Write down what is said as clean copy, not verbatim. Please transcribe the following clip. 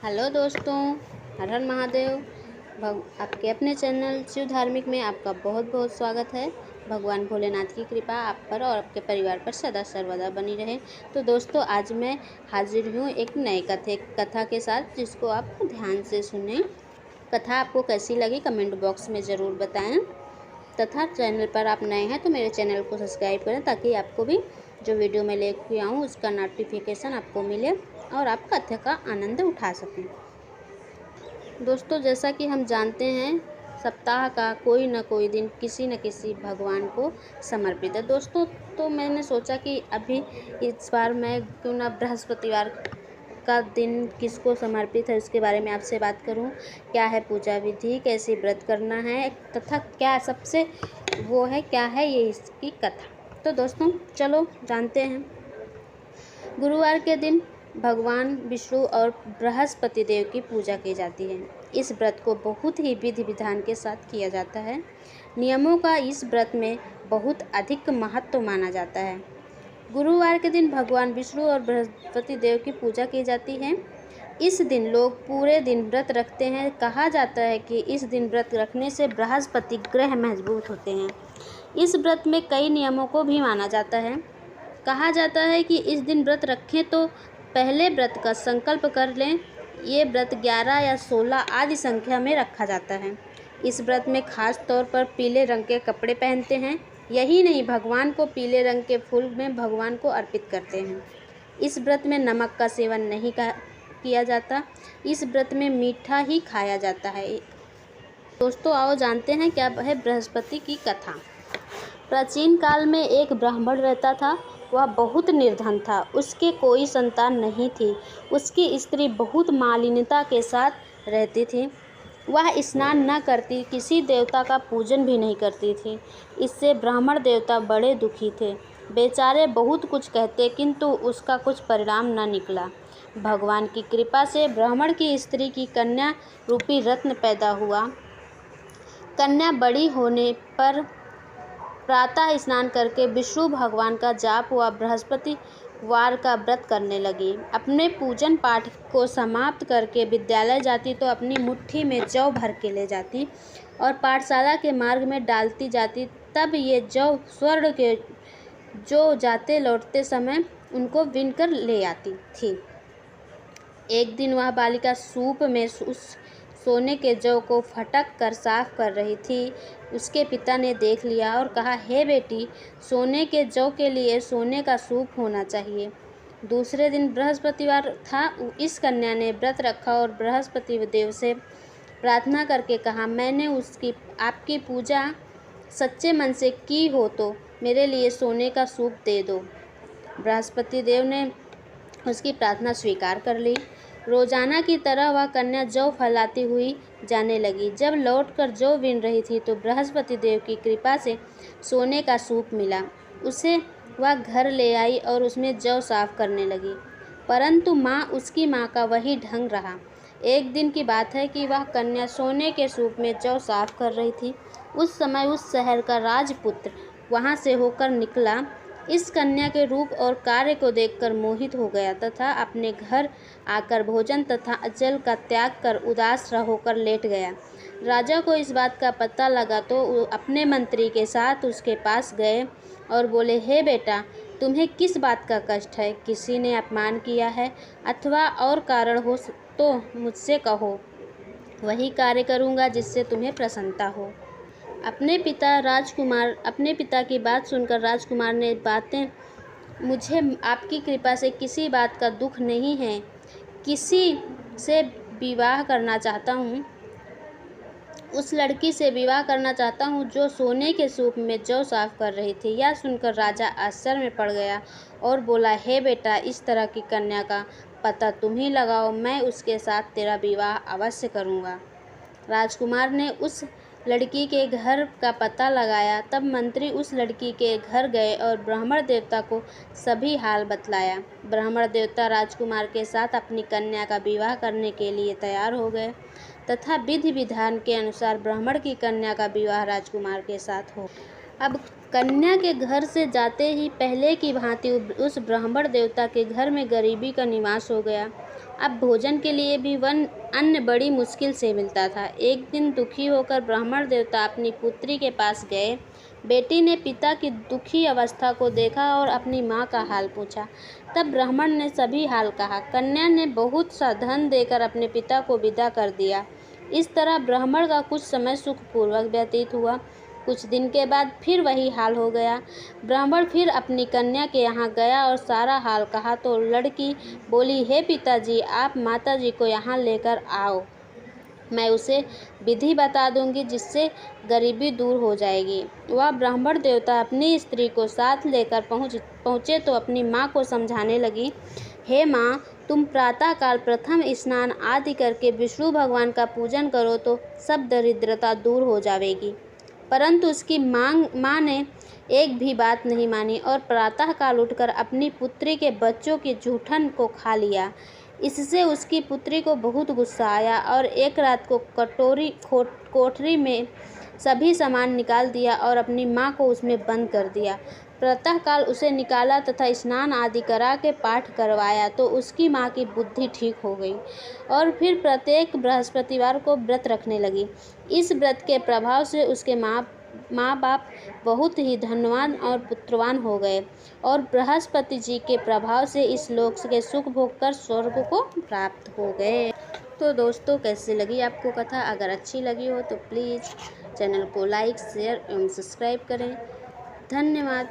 Hello दोस्तों, हर हर महादेव। आपके अपने चैनल शिव धार्मिक में आपका बहुत बहुत स्वागत है। भगवान भोलेनाथ की कृपा आप पर और आपके परिवार पर सदा सर्वदा बनी रहे। तो दोस्तों, आज मैं हाजिर हूँ एक नए कथा के साथ, जिसको आप ध्यान से सुनें। कथा आपको कैसी लगी कमेंट बॉक्स में ज़रूर बताएं, तथा चैनल पर आप नए हैं तो मेरे चैनल को सब्सक्राइब करें, ताकि आपको भी जो वीडियो मैं लेके आऊँ उसका नोटिफिकेशन आपको मिले और आप कथा का आनंद उठा सकें। दोस्तों, जैसा कि हम जानते हैं, सप्ताह का कोई न कोई दिन किसी न किसी भगवान को समर्पित है। दोस्तों, तो मैंने सोचा कि अभी इस बार मैं क्यों ना बृहस्पतिवार का दिन किसको समर्पित है उसके बारे में आपसे बात करूं। क्या है पूजा विधि, कैसे व्रत करना है, तथा क्या सबसे क्या है ये इसकी कथा। तो दोस्तों, चलो जानते हैं। गुरुवार के दिन भगवान विष्णु और बृहस्पति देव की पूजा की जाती है। इस व्रत को बहुत ही विधि विधान के साथ किया जाता है। नियमों का इस व्रत में बहुत अधिक महत्व माना जाता है। गुरुवार के दिन भगवान विष्णु और बृहस्पति देव की पूजा की जाती है। इस दिन लोग पूरे दिन व्रत रखते हैं। कहा जाता है कि इस दिन व्रत रखने से बृहस्पति ग्रह मजबूत होते हैं। इस व्रत में कई नियमों को भी माना जाता है। कहा जाता है कि इस दिन व्रत रखें तो पहले व्रत का संकल्प कर लें। ये व्रत 11 या 16 आदि संख्या में रखा जाता है। इस व्रत में खास तौर पर पीले रंग के कपड़े पहनते हैं। यही नहीं, भगवान को पीले रंग के फूल में भगवान को अर्पित करते हैं। इस व्रत में नमक का सेवन नहीं किया जाता। इस व्रत में मीठा ही खाया जाता है। दोस्तों, आओ जानते हैं क्या है बृहस्पति की कथा। प्राचीन काल में एक ब्राह्मण रहता था। वह बहुत निर्धन था। उसके कोई संतान नहीं थी। उसकी स्त्री बहुत मालिन्यता के साथ रहती थी। वह स्नान न करती, किसी देवता का पूजन भी नहीं करती थी। इससे ब्राह्मण देवता बड़े दुखी थे। बेचारे बहुत कुछ कहते, किंतु उसका कुछ परिणाम न निकला। भगवान की कृपा से ब्राह्मण की स्त्री की कन्या रूपी रत्न पैदा हुआ। कन्या बड़ी होने पर प्रातः स्नान करके विष्णु भगवान का जाप हुआ बृहस्पतिवार का व्रत करने लगी। अपने पूजन पाठ को समाप्त करके विद्यालय जाती तो अपनी मुट्ठी में जौ भर के ले जाती और पाठशाला के मार्ग में डालती जाती। तब ये जौ स्वर्ण के जो जाते लौटते समय उनको बीनकर ले आती थी। एक दिन वह बालिका सूप में उस सोने के जौ को फटक कर साफ कर रही थी। उसके पिता ने देख लिया और कहा, हे बेटी, सोने के जौ के लिए सोने का सूप होना चाहिए। दूसरे दिन बृहस्पतिवार था। इस कन्या ने व्रत रखा और बृहस्पति देव से प्रार्थना करके कहा, मैंने आपकी पूजा सच्चे मन से की हो तो मेरे लिए सोने का सूप दे दो। बृहस्पति देव ने उसकी प्रार्थना स्वीकार कर ली। रोजाना की तरह वह कन्या जौ फैलाती हुई जाने लगी। जब लौटकर जौ बीन रही थी तो बृहस्पति देव की कृपा से सोने का सूप मिला। उसे वह घर ले आई और उसमें जौ साफ करने लगी, परंतु उसकी माँ का वही ढंग रहा। एक दिन की बात है कि वह कन्या सोने के सूप में जौ साफ कर रही थी। उस समय उस शहर का राजपुत्र वहाँ से होकर निकला। इस कन्या के रूप और कार्य को देखकर मोहित हो गया तथा अपने घर आकर भोजन तथा जल का त्याग कर उदास होकर लेट गया। राजा को इस बात का पता लगा तो अपने मंत्री के साथ उसके पास गए और बोले, हे बेटा, तुम्हें किस बात का कष्ट है? किसी ने अपमान किया है अथवा और कारण हो तो मुझसे कहो, वही कार्य करूँगा जिससे तुम्हें प्रसन्नता हो। अपने पिता की बात सुनकर राजकुमार ने, मुझे आपकी कृपा से किसी बात का दुख नहीं है। किसी से विवाह करना चाहता हूँ, उस लड़की से विवाह करना चाहता हूँ जो सोने के सूप में जौ साफ कर रही थी। यह सुनकर राजा आश्चर्य में पड़ गया और बोला, हे बेटा, इस तरह की कन्या का पता तुम ही लगाओ, मैं उसके साथ तेरा विवाह अवश्य करूँगा। राजकुमार ने उस लड़की के घर का पता लगाया। तब मंत्री उस लड़की के घर गए और ब्राह्मण देवता को सभी हाल बतलाया। ब्राह्मण देवता राजकुमार के साथ अपनी कन्या का विवाह करने के लिए तैयार हो गए तथा विधि विधान के अनुसार ब्राह्मण की कन्या का विवाह राजकुमार के साथ हो। अब कन्या के घर से जाते ही पहले की भांति उस ब्राह्मण देवता के घर में गरीबी का निवास हो गया। अब भोजन के लिए भी वन अन्न बड़ी मुश्किल से मिलता था। एक दिन दुखी होकर ब्राह्मण देवता अपनी पुत्री के पास गए। बेटी ने पिता की दुखी अवस्था को देखा और अपनी माँ का हाल पूछा। तब ब्राह्मण ने सभी हाल कहा। कन्या ने बहुत सा धन देकर अपने पिता को विदा कर दिया। इस तरह ब्राह्मण का कुछ समय सुखपूर्वक व्यतीत हुआ। कुछ दिन के बाद फिर वही हाल हो गया। ब्राह्मण फिर अपनी कन्या के यहाँ गया और सारा हाल कहा तो लड़की बोली, हे पिताजी, आप माताजी को यहाँ लेकर आओ, मैं उसे विधि बता दूंगी जिससे गरीबी दूर हो जाएगी। वह ब्राह्मण देवता अपनी स्त्री को साथ लेकर पहुँचे तो अपनी माँ को समझाने लगी, हे माँ, तुम प्रातःकाल प्रथम स्नान आदि करके विष्णु भगवान का पूजन करो तो सब दरिद्रता दूर हो जाएगी। परंतु उसकी माँ ने एक भी बात नहीं मानी और प्रातःकाल उठकर अपनी पुत्री के बच्चों की जूठन को खा लिया। इससे उसकी पुत्री को बहुत गुस्सा आया और एक रात को कोठरी में सभी सामान निकाल दिया और अपनी माँ को उसमें बंद कर दिया। प्रातःकाल उसे निकाला तथा स्नान आदि करा के पाठ करवाया तो उसकी माँ की बुद्धि ठीक हो गई और फिर प्रत्येक बृहस्पतिवार को व्रत रखने लगी। इस व्रत के प्रभाव से उसके माँ बाप बहुत ही धनवान और पुत्रवान हो गए और बृहस्पति जी के प्रभाव से इस लोक के सुख भोग कर स्वर्ग को प्राप्त हो गए। तो दोस्तों, कैसी लगी आपको कथा? अगर अच्छी लगी हो तो प्लीज़ चैनल को लाइक, शेयर एवं सब्सक्राइब करें। धन्यवाद।